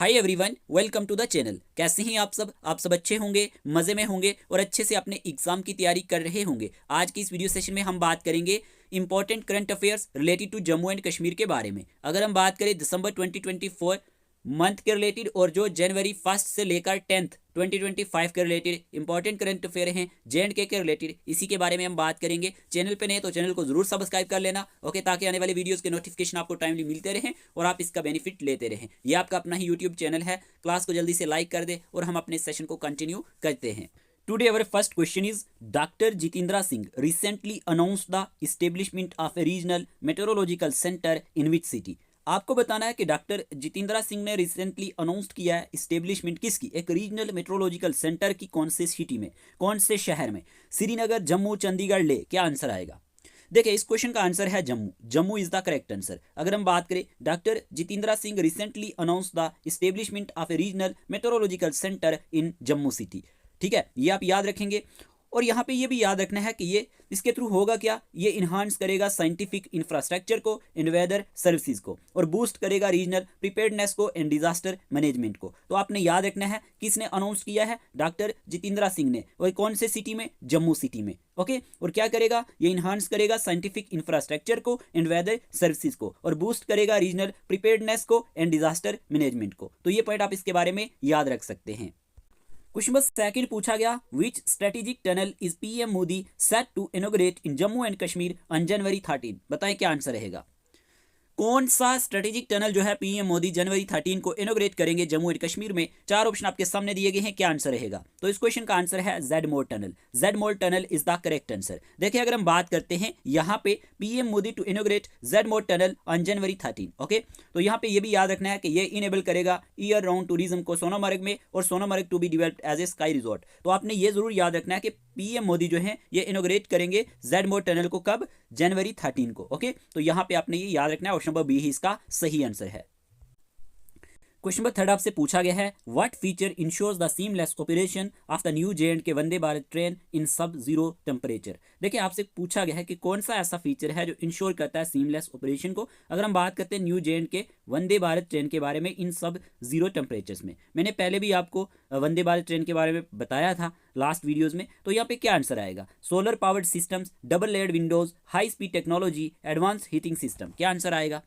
Hi everyone, welcome to the channel. कैसे हैं आप सब अच्छे होंगे, मज़े में होंगे और अच्छे से अपने एग्जाम की तैयारी कर रहे होंगे। आज की इस वीडियो सेशन में हम बात करेंगे important current affairs related to Jammu and Kashmir के बारे में। अगर हम बात करें दिसंबर 2024 मंथ के रिलेटेड और जो जनवरी 1 से लेकर 10th 2025 के रिलेटेड इंपॉर्टेंट करंट अफेयर हैं J&K के रिलेटेड, इसी के बारे में हम बात करेंगे। चैनल पे नए तो चैनल को जरूर सब्सक्राइब कर लेना, ओके, ताकि आने वाले वीडियोस के नोटिफिकेशन आपको टाइमली मिलते रहें और आप इसका बेनिफिट लेते रहें। ये आपका अपना ही यूट्यूब चैनल है। क्लास को जल्दी से लाइक कर दे और हम अपने सेशन को कंटिन्यू करते हैं। Today our first question is Dr. Jitendra Singh recently announced the establishment of a regional meteorological center in which city? आपको बताना है कि डॉक्टर जितेंद्रा सिंह ने रिसेंटली अनाउंस किया है इस्टेब्लिशमेंट किसकी, एक रीजनल मेट्रोलॉजिकल सेंटर की। कौन से सिटी में, कौन से शहर में? श्रीनगर, जम्मू, चंडीगढ़, लेह। क्या आंसर आएगा? देखिए, इस क्वेश्चन का आंसर है Jammu. Jammu is the correct answer. अगर हम बात करें, doctor Jitendra Singh recently announce the establishment of a regional meteorological centre in Jammu city. ठीक है, ये आप याद रखेंगे। और यहाँ पे ये भी याद रखना है कि ये इसके थ्रू होगा क्या, ये इन्हांस करेगा साइंटिफिक इंफ्रास्ट्रक्चर को एंड वेदर सर्विसेज को, और बूस्ट करेगा रीजनल प्रिपेयर्डनेस को एंड डिजास्टर मैनेजमेंट को। तो आपने याद रखना है किसने अनाउंस किया है, डॉक्टर जितेंद्रा सिंह ने। और कौन से सिटी में? जम्मू सिटी में। ओके, और क्या करेगा, ये इन्हांस करेगा साइंटिफिक इंफ्रास्ट्रक्चर को एंड वेदर सर्विसेज को, और बूस्ट करेगा रीजनल प्रिपेयर्डनेस को एंड डिजास्टर मैनेजमेंट को। तो ये पॉइंट आप इसके बारे में याद रख सकते हैं। क्वेश्चन नंबर सेकंड पूछा गया, which strategic tunnel is PM Modi set to inaugurate in Jammu and Kashmir on January 13? बताएं क्या आंसर रहेगा। कौन सा स्ट्रेटेजिक टनल जो है पीएम मोदी जनवरी 13 को इनोग्रेट करेंगे जम्मू एंड कश्मीर में? चार ऑप्शन आपके सामने दिए गए हैं, क्या आंसर रहेगा? तो इस क्वेश्चन का आंसर है Zmorh tunnel. Zmorh tunnel is the correct answer. देखिए, अगर हम बात करते हैं यहाँ पे PM Modi to inaugurate Zmorh tunnel on January 13, okay, तो यहाँ पे ये भी याद रखना है कि ये इनेबल करेगा ईयर राउंड टूरिज्म को सोनामर्ग में, और Sonamarg to be developed as a ski resort. तो आपने ये जरूर याद रखना है कि पीएम मोदी जो है ये इनोग्रेट करेंगे जेडमोर टनल को कब? जनवरी 13 को। ओके, तो यहाँ पे आपने ये याद रखना है। ऑप्शन नंबर बी ही इसका सही आंसर है। क्वेश्चन नंबर थर्ड आपसे पूछा गया है, what feature ensures the seamless operation of the new J&K Vande Bharat train in sub zero temperature? देखिए, आपसे पूछा गया है कि कौन सा ऐसा फीचर है जो इंश्योर करता है सीमलेस ऑपरेशन को। अगर हम बात करते हैं new J&K Vande Bharat train के बारे में इन सब जीरो टेम्परेचर्स में, मैंने पहले भी आपको वंदे भारत ट्रेन के बारे में बताया था लास्ट वीडियोज में। तो यहाँ पे क्या आंसर आएगा? Solar powered systems, double layered Windows, high speed technology, advance heating system. क्या आंसर आएगा?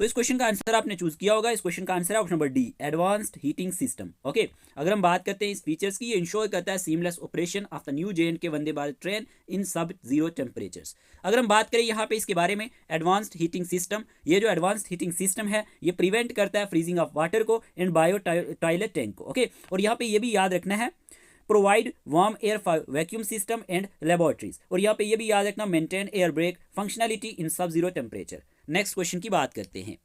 तो इस क्वेश्चन का आंसर आपने चूज किया होगा। इस क्वेश्चन का आंसर है option number D, advanced heating system. Okay, अगर हम बात करते हैं इस फीचर्स की, ये इंश्योर करता है seamless operation of the new J&K Vande Bharat train in sub zero temperatures. अगर हम बात करें यहाँ पे इसके बारे में, एडवांस्ड हीटिंग सिस्टम, ये जो एडवांस्ड हीटिंग सिस्टम है ये प्रिवेंट करता है फ्रीजिंग ऑफ वाटर को एंड बायो टॉयलेट टैंक को। ओके, और यहाँ पे ये भी याद रखना है, provide warm air for vacuum system and laboratories, और यहाँ पे ये भी याद रखना, मेंटेन एयर ब्रेक फंक्शनलिटी इन sub zero temperature. Next question की बात करते हैं।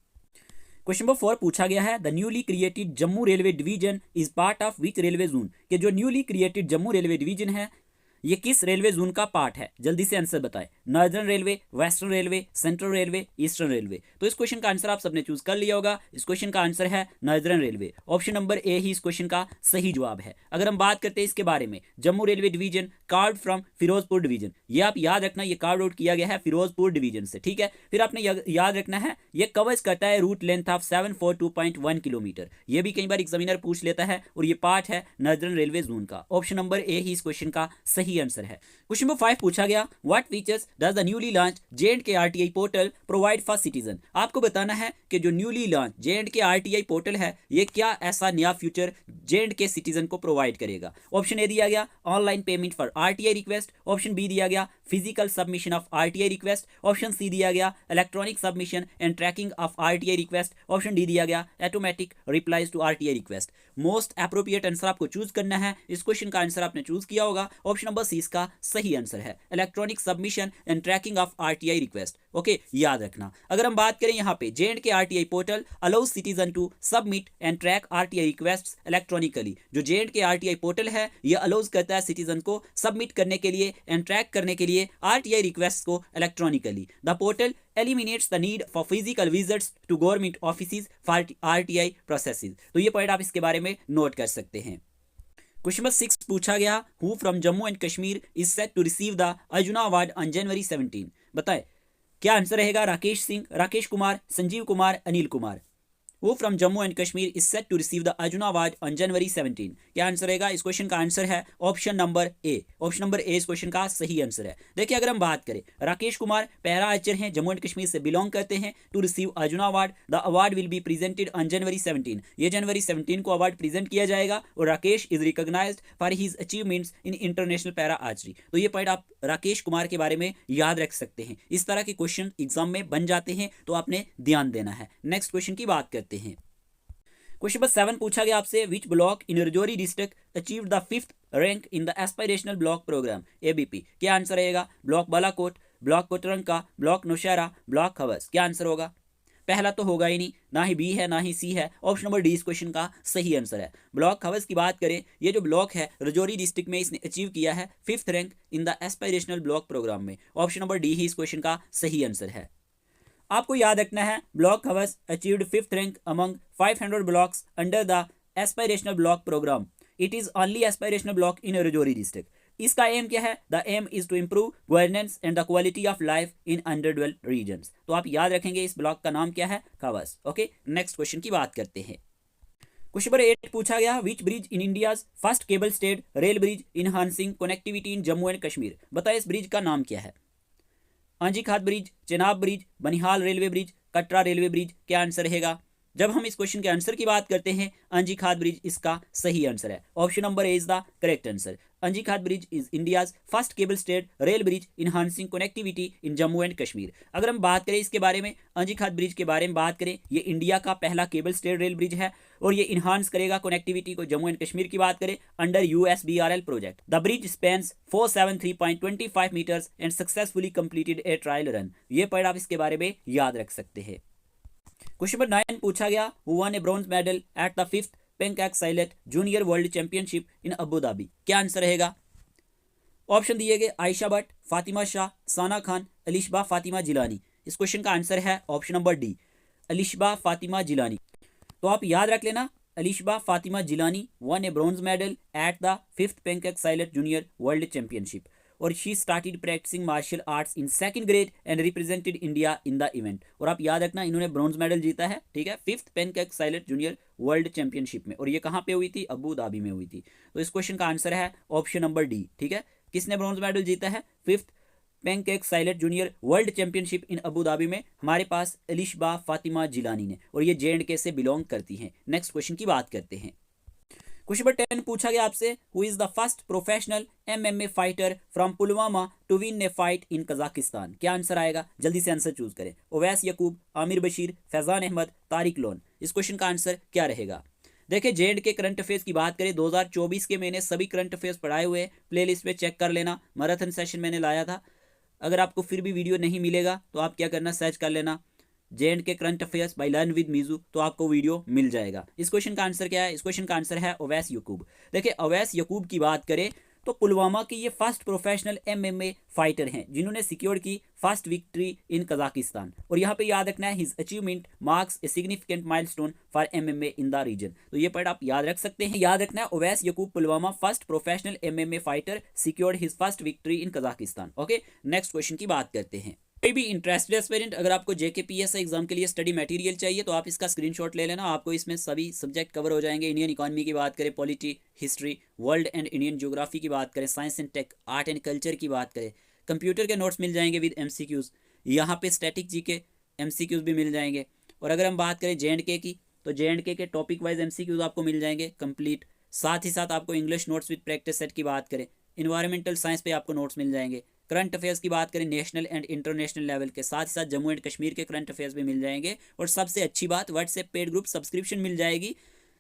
क्वेश्चन नंबर 4 पूछा गया है, the newly created Jammu railway division is part of which railway zone? कि जो newly created Jammu railway division है ये किस रेलवे जोन का पार्ट है? जल्दी से आंसर बताएं। Northern railway, western railway, central railway, eastern railway. तो इस क्वेश्चन का आंसर आप सबने चूज कर लिया होगा। इस क्वेश्चन का आंसर है northern railway. Option number A ही इस क्वेश्चन का सही जवाब है। अगर हम बात करते हैं इसके बारे में, Jammu railway division carved from Firozpur division, ये आप याद रखना, ये कार्ड आउट किया गया है फिरोजपुर डिवीजन से। ठीक है, फिर आपने याद रखना है ये कवर्स करता है रूट लेंथ ऑफ 742.1 किलोमीटर। ये भी कई बार एग्जामिनर पूछ लेता है, और ये पार्ट है नॉर्दर्न रेलवे जोन का। ऑप्शन नंबर ए ही इस क्वेश्चन का सही आंसर है। क्वेश्चन नंबर 5 पूछा गया, what features does the newly launch J&K RTI portal provide for citizen? आपको बताना है कि जो newly launch J&K RTI portal है ये क्या ऐसा नया फीचर J&K सिटीजन को प्रोवाइड करेगा। ऑप्शन ए दिया गया, online payment for RTI request. Option B दिया गया, physical submission of RTI request. Option C दिया गया, electronic submission and tracking of RTI request. Option D दिया गया, automatic replies to RTI request. Most appropriate answer आपको choose करना है। इस क्वेश्चन का आंसर आपने चूज किया होगा। ऑप्शन नंबर सी इसका सही आंसर है, electronic submission and tracking of RTI request. Okay, याद रखना। अगर हम बात करें यहाँ पे, J&K RTI portal allows citizen to submit and track RTI request electronically. जो J&K RTI पोर्टल है ये अलाउज करता है सिटीजन को सबमिट करने के लिए एंड ट्रैक करने के लिए RTI रिक्वेस्ट को electronically. The portal eliminates the need for physical visits to government offices for RTI processes। तो ये पॉइंट आप इसके बारे में नोट कर सकते हैं। क्वेश्चन नंबर 6 पूछा गया, who from Jammu and Kashmir is set to receive the Arjuna award on January 17? बताए क्या आंसर रहेगा? Rakesh Singh, Rakesh Kumar, Sanjeev Kumar, Anil Kumar. Who from Jammu and Kashmir is set to receive the Arjuna award on January 17। क्या आंसर रहेगा? इस क्वेश्चन का आंसर है option number A. Option number A इस question का सही आंसर है। देखिए अगर हम बात करें, राकेश कुमार पैरा आर्चर हैं, जम्मू एंड कश्मीर से बिलोंग करते हैं, to receive Arjuna award. The award will be presented on January 17। ये जनवरी 17 को अवार्ड प्रेजेंट किया जाएगा और Rakesh is recognised for his achievements in international para archery. तो ये पॉइंट आप राकेश कुमार के बारे में याद रख सकते हैं। इस तरह के क्वेश्चन एग्जाम में बन जाते हैं, तो आपने ध्यान देना है। नेक्स्ट क्वेश्चन की बात करते हैं। क्वेश्चन नंबर 7 पूछा गया आपसे, which block in Rajouri district achieve the 5th rank in the aspirational block programme ABP। क्या आंसर रहेगा? Block Balakot, block Kotranka, block Nowshera, block हवस। क्या आंसर होगा? पहला तो होगा ही नहीं, ना ही बी है ना ही सी है। ऑप्शन नंबर डी इस क्वेश्चन का सही आंसर है। ब्लॉक हवस की बात करें, ये जो ब्लॉक है रजौरी डिस्ट्रिक्ट में इसने अचीव किया है 5th rank in the aspirational block programme में। ऑप्शन नंबर डी ही इस क्वेश्चन का सही आंसर है। आपको याद रखना है, block has achieved 5th rank among 500 blocks under the aspirational block programme. It is only aspirational block in Rajouri district. इसका एम क्या है? The aim is to improve governance and the quality of life in underdeveloped regions. तो आप याद रखेंगे इस block का नाम क्या है? हवस। ओके, नेक्स्ट क्वेश्चन की बात करते हैं। क्वेश्चन नंबर 8 पूछा गया, which bridge in India's first cable stayed rail bridge enhancing connectivity in Jammu and Kashmir. बताइए इस ब्रिज का नाम क्या है? Anji Khad bridge, Chenab bridge, Banihal railway bridge, Katra railway bridge. क्या आंसर रहेगा? जब हम इस क्वेश्चन के आंसर की बात करते हैं, आंजीखात ब्रिज इसका सही आंसर है। Option number A is the correct answer. Anji Khad bridge is India's first cable stayed rail bridge enhancing connectivity in Jammu and Kashmir. अगर हम बात करें इसके बारे में, आंजीखात ब्रिज के बारे में बात करें, ये इंडिया का पहला केबल स्टेड रेल ब्रिज है और ये इनहांस करेगा कनेक्टिविटी को। जम्मू एंड कश्मीर की बात करें, under USBRL project. The bridge spans 473.25 metres and successfully completed a trial run. ये पॉइंट आप इसके बारे में याद रख सकते हैं। क्वेश्चन नंबर 9 पूछा गया, who won a bronze medal at the 5th pencak silat junior world championship in Abu Dhabi. क्या आंसर रहेगा? ऑप्शन दिए गए, आयशा भट्ट, फातिमा शाह, साना खान, अलिशबा फातिमा जिलानी। इस क्वेश्चन का आंसर है option number D, Alishba Fatima Jilani. तो आप याद रख लेना, Alishba Fatima Jilani won a bronze medal at the 5th pencak silat junior world championship और she started practising martial arts in 2nd grade and represented India in the event. और आप याद रखना, इन्होंने ब्रॉन्ज मेडल जीता है, ठीक है, 5th pencak silat junior world championship में। और ये कहाँ पे हुई थी? अबू धाबी में हुई थी। तो इस क्वेश्चन का आंसर है ऑप्शन नंबर डी, ठीक है। किसने ब्रॉन्ज मेडल जीता है? 5th pencak silat junior world championship in Abu Dhabi में हमारे पास अलिशबा फातिमा जिलानी ने, और ये J&K से बिलोंग करती हैं। नेक्स्ट क्वेश्चन की बात करते हैं। क्वेश्चन नंबर 10 पूछा गया आपसे, who is the first professional MMA fighter from Pulwama to win a fight in Kazakhstan. क्या आंसर आएगा? जल्दी से आंसर चूज करें। ओवैस यकूब, आमिर बशीर, फैजान अहमद, तारिक लोन। इस क्वेश्चन का आंसर क्या रहेगा? देखिए J&K करंट अफेयर्स की बात करें, 2024 के मैंने सभी करंट अफेयर्स पढ़ाए हुए, प्लेलिस्ट में चेक कर लेना। मैराथन सेशन मैंने लाया था। अगर आपको फिर भी वीडियो नहीं मिलेगा तो आप क्या करना, सर्च कर लेना J&K current affairs by learn with Meeju, तो आपको वीडियो मिल जाएगा। इस क्वेश्चन का आंसर क्या है? इस क्वेश्चन का आंसर है ओवैस यकूब। देखिए ओवैस यकूब की बात करें तो पुलवामा के ये फर्स्ट प्रोफेशनल MMA फाइटर हैं जिन्होंने सिक्योर की फर्स्ट विक्ट्री इन कजाकिस्तान। और यहाँ पे याद रखना है, his achievement marks a significant milestone for MMA in the region. तो ये पॉइंट आप याद रख सकते हैं। याद रखना है, Owais Yaqoob Pulwama first professional MMA fighter secured his first victory in Kazakhstan. Okay, next question की बात करते हैं। कोई भी इंटरेस्टेड एस्पिरेंट, अगर आपको JK PSI एग्जाम के लिए स्टडी मटेरियल चाहिए तो आप इसका स्क्रीनशॉट ले लेना। आपको इसमें सभी सब्जेक्ट कवर हो जाएंगे। इंडियन इकोनॉमी की बात करें, polity, history, world and Indian geography की बात करें, science and tech, art and culture की बात करें, कंप्यूटर के नोट्स मिल जाएंगे विद MCQs। यहाँ पे स्टैटिक GK MCQs भी मिल जाएंगे। और अगर हम बात करें J&K की, तो J&K के टॉपिक वाइज MCQs आपको मिल जाएंगे कंप्लीट। साथ ही साथ आपको English notes with practice set की बात करें, इन्वायरमेंटल साइंस पे आपको नोट्स मिल जाएंगे। करंट अफेयर्स की बात करें नेशनल एंड इंटरनेशनल लेवल के, साथ ही साथ जम्मू एंड कश्मीर के करंट अफेयर्स भी मिल जाएंगे। और सबसे अच्छी बात, व्हाट्सएप पेड ग्रुप सब्सक्रिप्शन मिल जाएगी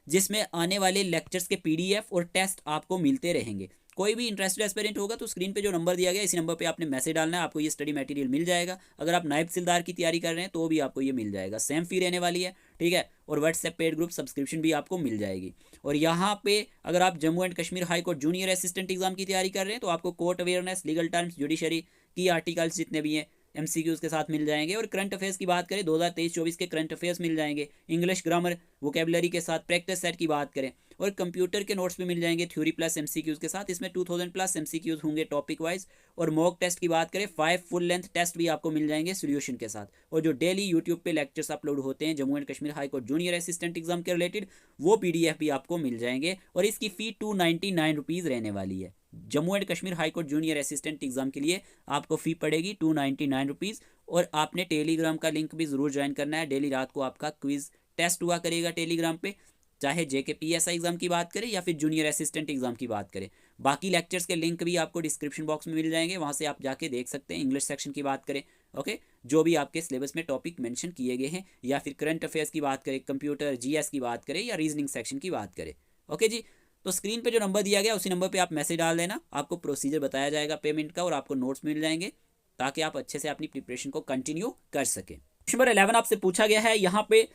जिसमें आने वाले लेक्चर्स के PDF और टेस्ट आपको मिलते रहेंगे। कोई भी इंटरेस्टेड एस्पिरेंट होगा तो स्क्रीन पे जो नंबर दिया गया इसी नंबर पे आपने मैसेज डालना है, आपको ये स्टडी मटेरियल मिल जाएगा। अगर आप नायब तहसीलदार की तैयारी कर रहे हैं तो भी आपको ये मिल जाएगा, सेम फी रहने वाली है, ठीक है। और व्हाट्सएप पेड ग्रुप सब्सक्रिप्शन भी आपको मिल जाएगी। और यहाँ पे अगर आप Jammu and Kashmir high court junior assistant exam की तैयारी कर रहे हैं तो आपको court awareness, legal terms, judiciary की आर्टिकल्स जितने भी हैं MCQs के साथ मिल जाएंगे। और करंट अफेयर्स की बात करें 2023-24 के करंट अफेयर्स मिल जाएंगे, इंग्लिश ग्रामर वोकेबलरी के साथ प्रैक्टिस सेट की बात करें। और कंप्यूटर के नोट्स भी मिल जाएंगे थ्योरी प्लस एमसीक्यूज के साथ। इसमें 2000 प्लस एमसीक्यूज होंगे टॉपिक वाइज। और मॉक टेस्ट की बात करें 5 फुल लेंथ टेस्ट भी आपको मिल जाएंगे सोल्यूशन के साथ। और जो डेली यूट्यूब पे लेक्चर्स अपलोड होते हैं Jammu and Kashmir high court junior assistant exam के रिलेटेड, वो PDF भी आपको मिल जाएंगे। और इसकी फ़ी 299 रुपीज़ रहने वाली है। Jammu and Kashmir high court junior assistant exam के लिए आपको फ़ी पड़ेगी 299 रुपीज़। और आपने टेलीग्राम का लिंक भी ज़रूर ज्वाइन करना है। डेली रात को आपका क्विज टेस्ट हुआ करेगा टेलीग्राम पे, चाहे JK PSI एग्जाम की बात करें या फिर जूनियर असिस्टेंट एग्जाम की बात करें। बाकी लेक्चर्स के लिंक भी आपको डिस्क्रिप्शन बॉक्स में मिल जाएंगे, वहाँ से आप जाके देख सकते हैं। इंग्लिश सेक्शन की बात करें, ओके, जो भी आपके सिलेबस में टॉपिक मेंशन किए गए हैं, या फिर करंट अफेयर्स की बात करें, कंप्यूटर GS की बात करें, या रीजनिंग सेक्शन की बात करें। ओके जी, तो स्क्रीन पे जो नंबर दिया गया उसी नंबर पे आप मैसेज डाल देना, आपको प्रोसीजर बताया जाएगा पेमेंट का और आपको नोट्स मिल जाएंगे, ताकि आप अच्छे से अपनी प्रिपरेशन को कंटिन्यू कर सकें। क्वेश्चन नंबर 11 आपसे पूछा गया है यहाँ पे,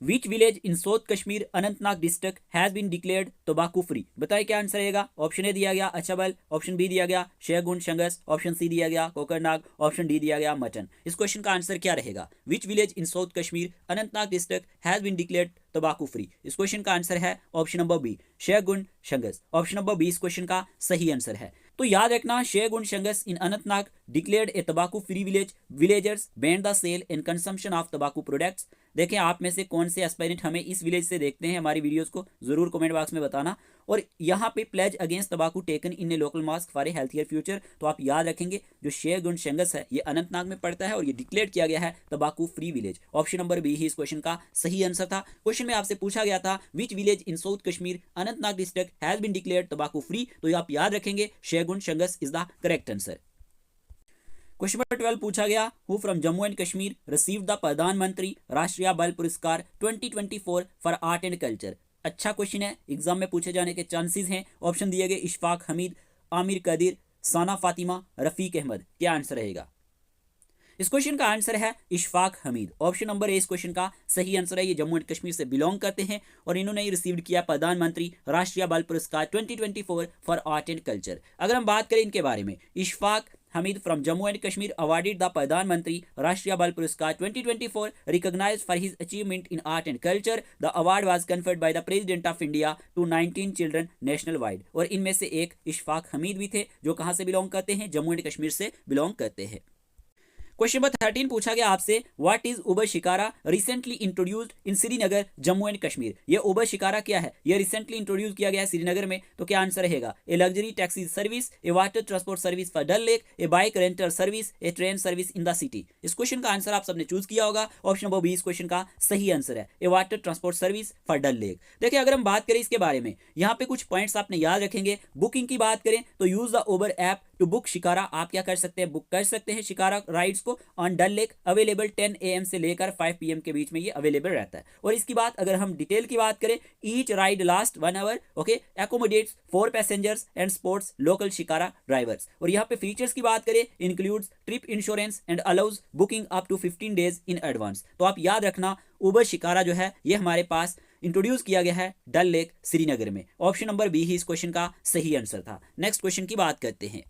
which village in south Kashmir Anantnag district has been declared tambaku free. बताइए क्या आंसर रहेगा। ऑप्शन ए दिया गया अछबल, ऑप्शन बी दिया गया शेरगुंड शंगस, ऑप्शन सी दिया गया कोकरनाग, ऑप्शन डी दिया गया मटन। इस क्वेश्चन का आंसर क्या रहेगा। Which village in south Kashmir Anantnag district has been declared tambaku free. इस क्वेश्चन का आंसर है option number B Shergund Shangus. Option number B इस क्वेश्चन का सही आंसर है। तो याद रखना, शेरगुंड शंगस इन अनंतनाग डिक्लेयर्ड ए तंबाकू free village, villagers banned the sale and consumption of तंबाकू प्रोडक्ट्स। देखें आप में से कौन से एस्पायरेंट हमें इस विलेज से देखते हैं, हमारी वीडियोस को जरूर कमेंट बॉक्स में बताना। और यहाँ पे प्लेज अगेंस्ट तंबाकू taken in A local mask for a healthier future. तो आप याद रखेंगे जो शेरगुंड शंगस है ये अनंतनाग में पड़ता है और ये डिक्लेयर किया गया है तंबाकू free village. Option number B ही इस क्वेश्चन का सही आंसर था। क्वेश्चन में आपसे पूछा गया था which village in south Kashmir Anantnag district has been declared tambaku free, तो आप याद रखेंगे Shergund Shangus is the correct answer. Question number 12 पूछा गया, who from Jammu and Kashmir received the Pradhan Mantri Rashtriya Bal Puraskar 2024 for art and culture. अच्छा क्वेश्चन है, एग्जाम में पूछे जाने के चांसेस हैं। ऑप्शन दिए गए इशफाक हमीद, आमिर कदीर, साना फातिमा, रफीक अहमद। क्या आंसर रहेगा। इस क्वेश्चन का आंसर है Ishfaq Hamid. Option number A इस क्वेश्चन का सही आंसर है। ये जम्मू एंड कश्मीर से बिलोंग करते हैं और इन्होंने ही रिसीव किया प्रधानमंत्री Rashtriya Bal Puraskar 2024 for art and culture. अगर हम बात करें इनके बारे में, Ishfaq Hamid from Jammu and Kashmir awarded the Pradhan Mantri Rashtriya Bal Puraskar 2024 recognized for his achievement in art and culture. The award was conferred by the President of India to 19 children nationwide. और इनमें से एक इशफाक हमीद भी थे जो कहाँ से belong करते हैं, जम्मू एंड कश्मीर से बिलोंग करते हैं। क्वेश्चन नंबर 13 पूछा गया आपसे, what is Uber shikara recently introduced in Srinagar Jammu and Kashmir. ये उबर शिकारा क्या है, ये रिसेंटली इंट्रोड्यूस किया गया है श्रीनगर में। तो क्या आंसर रहेगा। A luxury taxi service, a water transport service for Dal lake, a bike rental service, a train service in the city. इस क्वेश्चन का आंसर आप सबने चूज किया होगा। ऑप्शन नंबर बी इस क्वेश्चन का सही आंसर है, a water transport service for Dal lake. देखिए अगर हम बात करें इसके बारे में, यहाँ पे कुछ पॉइंट्स आपने याद रखेंगे। बुकिंग की बात करें तो use the Uber app to book shikara. आप क्या कर सकते हैं, बुक कर सकते हैं शिकारा राइड्स को on Dal lake. Available 10 AM से लेकर 5 PM के बीच में ये अवेलेबल रहता है। और इसकी बात अगर हम डिटेल की बात करें, each ride last 1 hour, okay, accommodates 4 passengers and sports local shikara drivers. और यहाँ पे फीचर्स की बात करें, includes trip insurance and allows booking up to 15 days in advance. तो आप याद रखना उबर शिकारा जो है ये हमारे पास इंट्रोड्यूस किया गया है डल लेक श्रीनगर में। ऑप्शन नंबर बी ही इस क्वेश्चन का सही आंसर था। नेक्स्ट क्वेश्चन की बात करते हैं।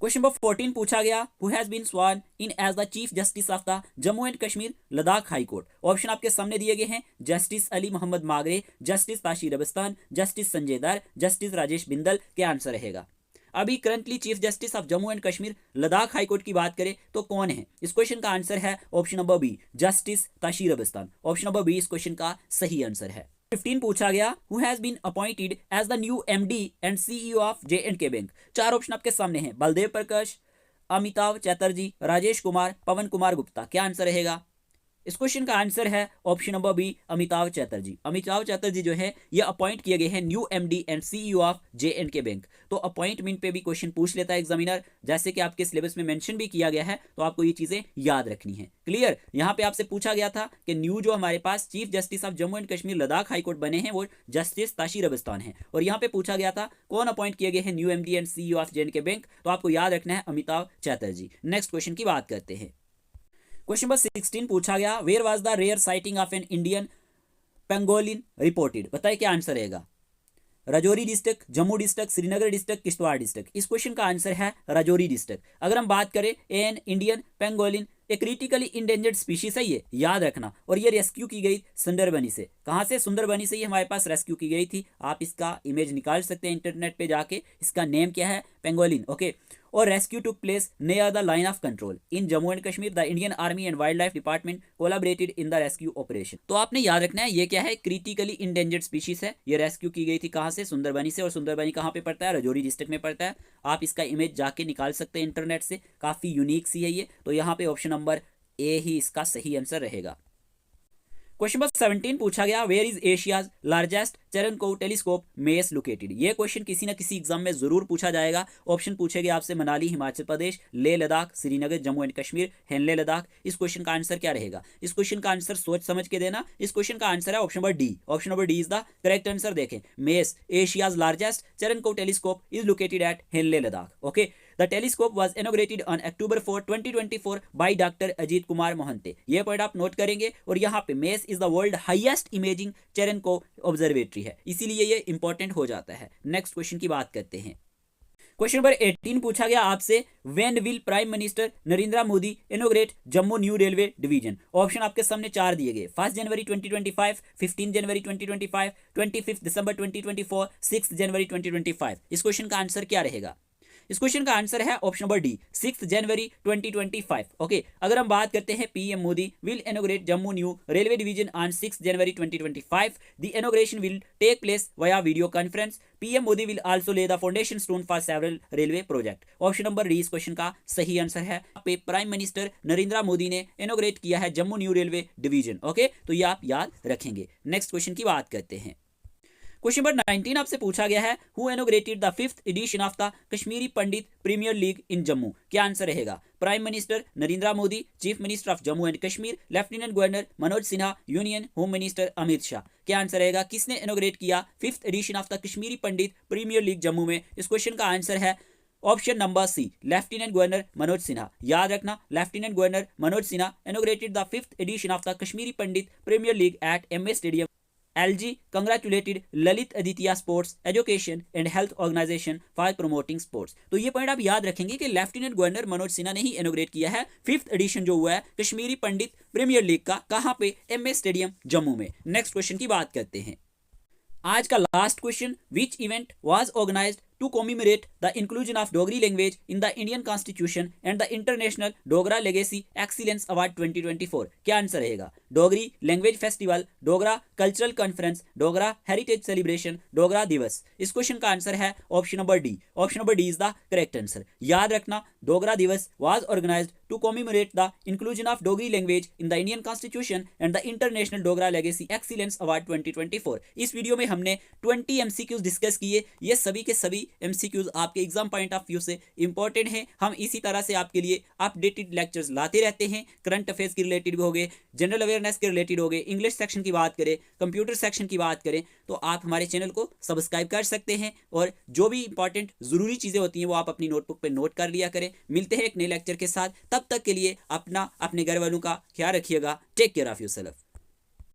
क्वेश्चन नंबर 14 पूछा गया, who has been sworn in as the chief justice of the Jammu and Kashmir Ladakh high court. Option आपके सामने दिए गए हैं, justice Ali Mohammad Magrey, justice Tashi Rabstan, justice Sanjay Dhar, justice Rajesh Bindal. क्या आंसर रहेगा। अभी currently chief justice of Jammu and Kashmir Ladakh high court की बात करें तो कौन है। इस क्वेश्चन का आंसर है option number B justice Tashi Rabstan. Option number B इस क्वेश्चन का सही आंसर है। 15 पूछा गया, who has been appointed as the new MD and CEO of J&K bank. 4 option आपके सामने हैं, बलदेव प्रकाश, अमिताभ चैटर्जी, राजेश कुमार, पवन कुमार गुप्ता। क्या आंसर रहेगा। इस क्वेश्चन का आंसर है option number B Amitabh Chatterjee. Amitabh Chatterjee जो है ये अपॉइंट किए गए हैं new MD and CEO of J&K bank. तो अपॉइंटमेंट पे भी क्वेश्चन पूछ लेता है एग्जामिनर, जैसे कि आपके सिलेबस में मेंशन भी किया गया है, तो आपको ये चीजें याद रखनी है। क्लियर। यहाँ पे आपसे पूछा गया था कि न्यू जो हमारे पास chief justice of Jammu and Kashmir Ladakh high court बने हैं वो जस्टिस ताशीर अबस्तान है। और यहाँ पे पूछा गया था कौन अपॉइंट किए गए हैं new MD and CEO of J&K bank, तो आपको याद रखना है अमिताभ चैटर्जी। नेक्स्ट क्वेश्चन की बात करते हैं। क्वेश्चन नंबर 16 पूछा गया, where was the rare sighting of an Indian pangolin reported. बताइए क्या आंसर रहेगा। Rajouri district, Jammu district, Srinagar district, Kishtwar district. इस क्वेश्चन का आंसर है राजौरी डिस्ट्रिक्ट। अगर हम बात करें एन इंडियन पेंगोलिन एक क्रिटिकली इंडेंजर्ड स्पीशीज है ये, याद रखना। और ये रेस्क्यू की गई सुंदरबनी से। कहाँ से? सुंदरबनी से ये हमारे पास रेस्क्यू की गई थी। आप इसका इमेज निकाल सकते हैं इंटरनेट पे जाके। इसका नेम क्या है? पेंगोलिन। ओके। और rescue took place near the line of control in Jammu and Kashmir. The Indian army and wild life department collaborated in the rescue operation. तो आपने याद रखना है ये क्या है? क्रिटिकली इंडेंजर्ड स्पीशीज है। ये रेस्क्यू की गई थी कहाँ से? सुंदरबनी से। और सुंदरबनी कहाँ पे पड़ता है? राजौरी डिस्ट्रिक्ट में पड़ता है। आप इसका इमेज जाके निकाल सकते हैं इंटरनेट से। काफी यूनिक सी है ये। तो यहाँ पे ऑप्शन नंबर ए ही इसका सही आंसर रहेगा। क्वेश्चन नंबर 17 पूछा गया, where is Asia's largest Cherenkov telescope MACE located. ये क्वेश्चन किसी ना किसी एग्जाम में जरूर पूछा जाएगा। ऑप्शन पूछेंगे आपसे मनाली हिमाचल प्रदेश, लेह लद्दाख, श्रीनगर जम्मू एंड कश्मीर, हेनले लद्दाख। इस क्वेश्चन का आंसर क्या रहेगा? इस क्वेश्चन का आंसर सोच समझ के देना। इस क्वेश्चन का आंसर है option number D. Option number D is the correct answer. देखें, MACE Asia's largest Cherenkov telescope is located at Hanle Ladakh. Okay. The telescope was inaugurated on October 4, 2024 by Dr. Ajit Kumar Mohanty. ये पॉइंट आप नोट करेंगे। और यहाँ पे MACE is the world highest imaging Cherenkov observatory है, इसीलिए ये इंपॉर्टेंट हो जाता है। नेक्स्ट क्वेश्चन की बात करते हैं। क्वेश्चन नंबर 18 पूछा गया आपसे, when will prime minister Narendra Modi इनोग्रेट Jammu new railway division. Option आपके सामने 4 दिए गए। 1 जनवरी 2025, 15 जनवरी 2025, 25 दिसंबर 2024, 6 जनवरी 2025। इस क्वेश्चन का आंसर क्या रहेगा? इस क्वेश्चन का आंसर है ऑप्शन नंबर डी, 6 जनवरी 2025। ओके। अगर हम बात करते हैं PM Modi will inaugurate Jammu new railway division on 6 January 2025। The inauguration will take place via video conference. PM Modi will also lay the foundation stone for several railway project. Option number D इस question का सही answer है। पे prime minister Narendra Modi ने इनोग्रेट किया है Jammu new railway division. Okay, तो ये आप याद रखेंगे। नेक्स्ट क्वेश्चन की बात करते हैं। क्वेश्चन नंबर 19 आपसे पूछा गया है, who inaugurated the 5th edition of the Kashmiri Pandit premier league in Jammu. क्या आंसर रहेगा? Prime minister Narendra Modi, chief minister of Jammu and Kashmir, lieutenant governor Manoj Sinha, union home minister Amit Shah. क्या आंसर रहेगा? किसने इनोग्रेट किया 5th edition of the Kashmiri Pandit premier league Jammu में? इस क्वेश्चन का answer है option number C, lieutenant governor Manoj Sinha. याद रखना, lieutenant governor Manoj Sinha inaugurated the 5th edition of the Kashmiri Pandit premier league at MA stadium. LG congratulated Lalit Aditya sports education and health organisation for promoting sports. तो ये point आप याद रखेंगे कि लेफ्टिनेंट गवर्नर मनोज सिन्हा ने ही इनोग्रेट किया है 5th एडिशन जो हुआ है कश्मीरी पंडित प्रीमियर लीग का। कहाँ पे? एमए स्टेडियम जम्मू में। नेक्स्ट क्वेश्चन की बात करते हैं। आज का last question, which event was organised to commemorate the inclusion of Dogri language in the Indian Constitution and the International Dogra Legacy Excellence Award 2024। क्या आंसर रहेगा? Dogri language festival, Dogra cultural conference, Dogra heritage celebration, Dogra Diwas. इस question का answer है option number D. Option number D is the correct answer. याद रखना, Dogra Diwas was organised to commemorate the inclusion of Dogri language in the Indian Constitution and the International Dogra Legacy Excellence Award 2024। इस video में हमने 20 MCQs discuss किए। ये सभी के सभी MCQs आपके एग्जाम पॉइंट ऑफ व्यू से इंपॉर्टेंट हैं। हम इसी तरह से आपके लिए अपडेटेड लेक्चर्स लाते रहते हैं। करंट अफेयर्स के रिलेटेड भी हो गए, जनरल अवेयरनेस के रिलेटेड हो गए, इंग्लिश सेक्शन की बात करें, कंप्यूटर सेक्शन की बात करें, तो आप हमारे चैनल को सब्सक्राइब कर सकते हैं। और जो भी इंपॉर्टेंट जरूरी चीज़ें होती हैं वो आप अपनी नोटबुक पर नोट कर लिया करें। मिलते हैं एक नए लेक्चर के साथ, तब तक के लिए अपना अपने घर वालों का ख्याल रखिएगा। Take care of yourself.